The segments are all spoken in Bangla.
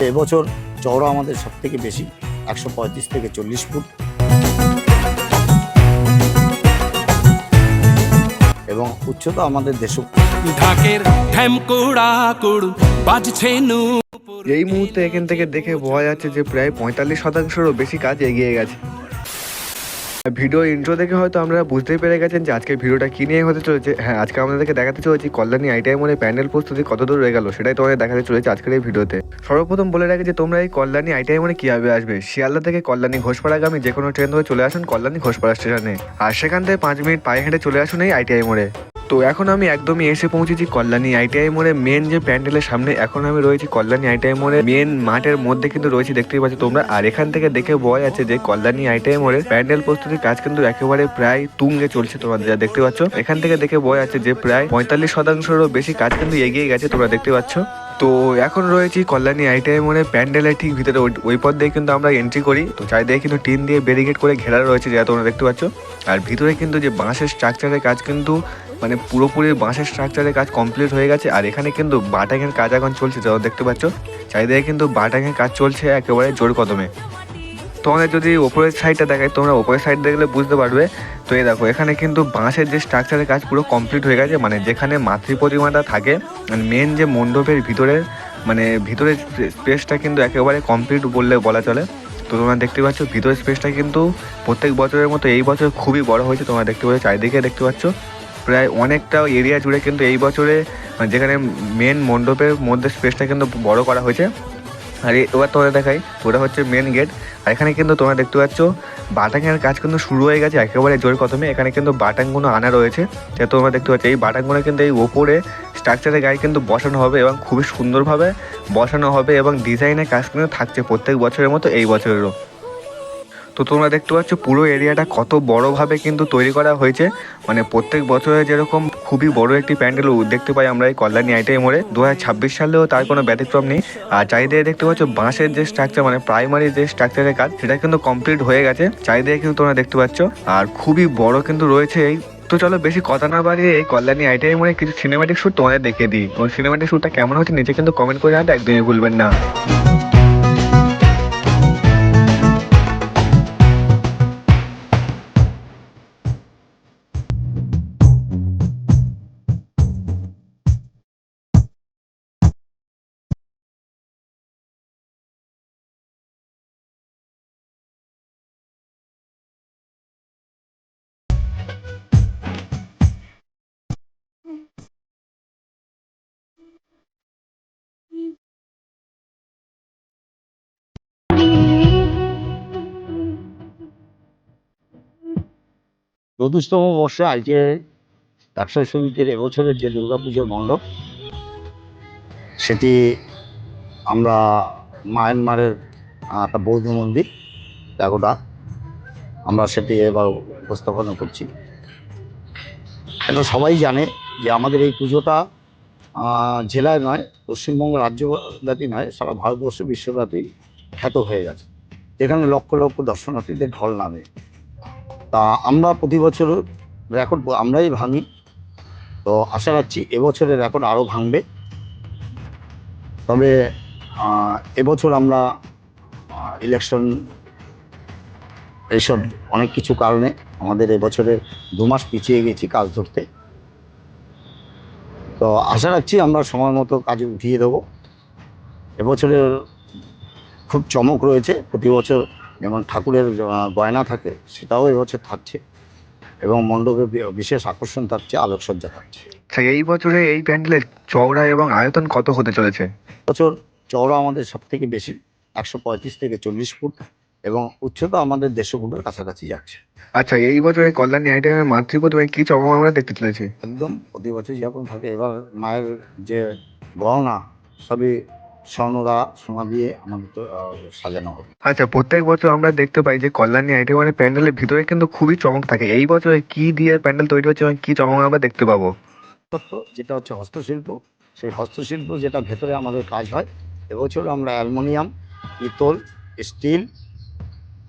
এবছর চওড়া আমাদের সব থেকে বেশি 135 থেকে 40 ফুট এবং উচ্চতা আমাদের দেড়শো। ঢাকের ঢ্যামকুড়া কুড়ু বাজছে নু। এই মুহূর্তে এখান থেকে দেখে বোঝা যাচ্ছে যে প্রায় 45%-রও বেশি কাজ এগিয়ে গেছে। ভিডিও ইন্ট্রো দেখে হয়তো আমরা বুঝতেই পেরে গেছেন যে আজকে ভিডিওটা কি নিয়ে হতে চলেছে। হ্যাঁ, আজকে আমাদেরকে দেখাতে চলেছি কল্যাণী আইটিআই মোড়ে প্যান্ডেল প্রস্তুতি কত দূর রয়ে গেল সেটাই তোমাদের দেখাতে চলেছে আজকের এই ভিডিওতে। সর্বপ্রথম বলে রাখি যে তোমরা এই কল্যাণী আইটিআই মোড়ে কিভাবে আসবে। শিয়ালদা থেকে কল্যাণী ঘোষপাড়াগামী যে কোনো ট্রেন ধরে চলে আসুন কল্যাণী ঘোষপাড়া স্টেশনে, আর সেখান থেকে 5 মিনিট পায়ে হেঁটে চলে আসুন এই আইটিআই মোড়ে। তো এখন আমি একদমই এসে পৌঁছেছি কল্যাণী আইটিআই মোড়ে মেন যে প্যান্ডেলের সামনে। এখন আমি রয়েছি কল্যাণী আইটিআই মোড়ে মেন মাঠের মধ্যে কিন্তু রয়েছি, দেখতেই পাচ্ছ তোমরা। আর এখান থেকে দেখে বোঝা যাচ্ছে যে কল্যাণী আইটিআই মোড়ে প্যান্ডেল প্রস্তুতির কাজ কিন্তু একেবারে প্রায় তুঙ্গে চলছে। তোমরা যা দেখতে পাচ্ছ এখান থেকে দেখে বোঝা যাচ্ছে যে প্রায় 45%-রও বেশি কাজ কিন্তু এগিয়ে গেছে, তোমরা দেখতে পাচ্ছ। তো এখন রয়েছি কল্যাণী আইটিআই মোড়ে প্যান্ডেলের ঠিক ভিতরে, ওই পথ দিয়ে কিন্তু আমরা এন্ট্রি করি। তো চারিদিকে কিন্তু টিন দিয়ে ব্যারিকেড করে ঘেরা রয়েছে, যা তোমরা দেখতে পাচ্ছ। আর ভিতরে কিন্তু যে বাঁশের স্ট্রাকচারের কাজ কিন্তু মানে পুরোপুরি বাঁশের স্ট্রাকচারের কাজ কমপ্লিট হয়ে গেছে। আর এখানে কিন্তু বাটাঙের কাজ এখন চলছে, যা দেখতে পাচ্ছ। চারিদিকে কিন্তু বাটাঙের কাজ চলছে একেবারে জোর কদমে। তোমাদের যদি ওপরের সাইডটা দেখায়, তোমরা ওপরের সাইড দেখলে বুঝতে পারবে। তো এই দেখো এখানে কিন্তু বাঁশের যে স্ট্রাকচারের কাজ পুরো কমপ্লিট হয়ে গেছে, মানে যেখানে মাতৃ প্রতিমাটা থাকে, মানে মেন যে মণ্ডপের ভিতরের মানে ভিতরের স্পেসটা কিন্তু একেবারে কমপ্লিট বললে বলা চলে। তো তোমরা দেখতে পাচ্ছ ভিতরের স্পেসটা কিন্তু প্রত্যেক বছরের মতো এই বছর খুবই বড় হয়েছে। তোমরা দেখতে পাচ্ছ চারিদিকে দেখতে পাচ্ছ প্রায় অনেকটা এরিয়া জুড়ে কিন্তু এই বছরে মানে যেখানে মেন মণ্ডপের মধ্যে স্পেসটা কিন্তু বড় করা হয়েছে। আর এবার তোমরা দেখাই, ওটা হচ্ছে মেন গেট। আর এখানে কিন্তু তোমরা দেখতে পাচ্ছ বাটাঙের কাজ কিন্তু শুরু হয়ে গেছে একেবারে জোর কদমে। এখানে কিন্তু বাটাংগুলো আনা রয়েছে, যা তোমরা দেখতে পাচ্ছ। এই বাটাংগুলো কিন্তু এই ওপরে স্ট্রাকচারের গায়ে কিন্তু বসানো হবে এবং খুবই সুন্দরভাবে বসানো হবে এবং ডিজাইনের কাজ কিন্তু থাকছে প্রত্যেক বছরের মতো এই বছরেরও। তো তোমরা দেখতে পাচ্ছ পুরো এরিয়াটা কত বড়োভাবে কিন্তু তৈরি করা হয়েছে। মানে প্রত্যেক বছরে যেরকম খুবই বড় একটি প্যান্ডেল দেখতে পাই আমরা এই কল্যাণী আইটিআই মোড়ে, 2026 সালেও তার কোনো ব্যতিক্রম নেই। আর চারিদিকে দেখতে পাচ্ছ বাঁশের যে স্ট্রাকচার মানে প্রাইমারি যে স্ট্রাকচারের কাজ সেটা কিন্তু কমপ্লিট হয়ে গেছে, চারিদিকে কিন্তু তোমরা দেখতে পাচ্ছ। আর খুবই বড় কিন্তু রয়েছে এই। তো চলো বেশি কথা না বাড়িয়ে এই কল্যাণী আইটিআই মোড়ে কিছু সিনেম্যাটিক শ্যুট তোমাদের দেখিয়ে দিই। ওই সিনেম্যাটিক শ্যুটটা কেমন হচ্ছে নিচে কিন্তু কমেন্ট করে জানাতে একদমই ভুলবেন না। চতুর্থতম বর্ষে আইটিআই ব্যবসায়ী সমিতির এবছরের যে দুর্গাপুজোর মণ্ডপ, সেটি আমরা মায়ানমারের একটা বৌদ্ধ মন্দির প্যাগোডা, আমরা সেটি এবার উপস্থাপনা করছি। এটা সবাই জানে যে আমাদের এই পুজোটা জেলায় নয়, পশ্চিমবঙ্গ রাজ্যব্যাপী নয়, সারা ভারতবর্ষ বিশ্বব্যাপী খ্যাত হয়ে গেছে, যেখানে লক্ষ লক্ষ দর্শনার্থীদের ঢল নামে। তা আমরা প্রতি বছর রেকর্ড আমরাই ভাঙি। তো আশা রাখছি এবছরের রেকর্ড আরও ভাঙবে। তবে এবছর আমরা ইলেকশন এইসব অনেক কিছু কারণে আমাদের এবছরে 2 মাস পিছিয়ে গেছি কাজ ধরতে। তো আশা রাখছি আমরা সময় মতো কাজে উঠিয়ে দেবো। এবছরের খুব চমক রয়েছে, প্রতি বছর যেমন ঠাকুরের গয়না থাকে সেটাও এবছর থাকছে এবং মণ্ডপে বিশেষ আকর্ষণ থাকছে, আলোকসজ্জা থাকছে। এই বছরে এই প্যান্ডেলের চওড়া এবং আয়তন কত হতে চলেছে? বছর চওড়া আমাদের সব থেকে বেশি 135 থেকে 40 ফুট এবং উচ্চতা আমাদের 150 ফুটের কাছাকাছি যাচ্ছে। আচ্ছা, এই বছরে কল্যাণী আইটিআই মাতৃ প্রতিমায় কি চমক আমরা দেখতে চলেছি? একদম প্রতি বছর যেরকম থাকে, এবার মায়ের যে গহনা সবই স্বর্ণ দ্বারা সোনা দিয়ে আমাদের তো সাজানো হবে। আচ্ছা, প্রত্যেক বছর আমরা দেখতে পাই যে কল্যাণী আইটিআই প্যান্ডেলের ভিতরে কিন্তু খুবই চমক থাকে। এই বছরে কি দিয়ে প্যান্ডেল তৈরি হচ্ছে এবং কি চমক আমরা দেখতে পাবো? তত্ত্ব যেটা হচ্ছে হস্তশিল্প, সেই হস্তশিল্প যেটা ভেতরে আমাদের কাজ হয়, এবছর আমরা অ্যালুমিনিয়াম, পিতল, স্টিল,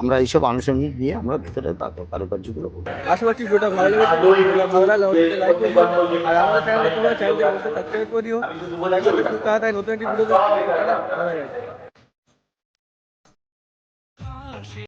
আমরা এইসব আনুষঙ্গিক দিয়ে আমরা ভেতরে কারুকার্যগুলো করব। আশা করছি ভিডিওটা ভালো লাগবে। ভালো লাগলে অবশ্যই লাইক করবেন আর আমাদের চ্যানেলে তোমরা চ্যানেলটি অবশ্যই সাবস্ক্রাইব করে দিও। নতুন একটি ভিডিও হাসি